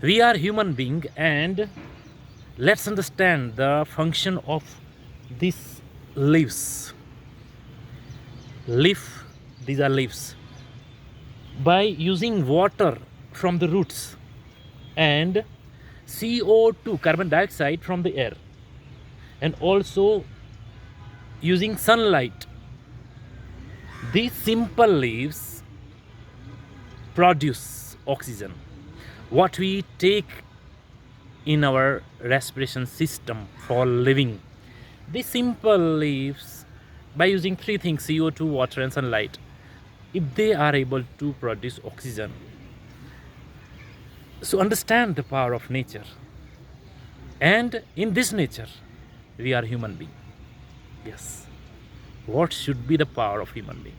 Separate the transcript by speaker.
Speaker 1: We are human being, and let's understand the function of these leaves. Leaf, these are leaves. By using water from the roots and CO2, carbon dioxide from the air, and also using sunlight, these simple leaves produce oxygen, what we take in our respiration system for living. These simple leaves, by using three things, CO2, water and sunlight, if they are able to produce oxygen, so understand the power of nature. And in this nature, we are human being. Yes. What should be the power of human being?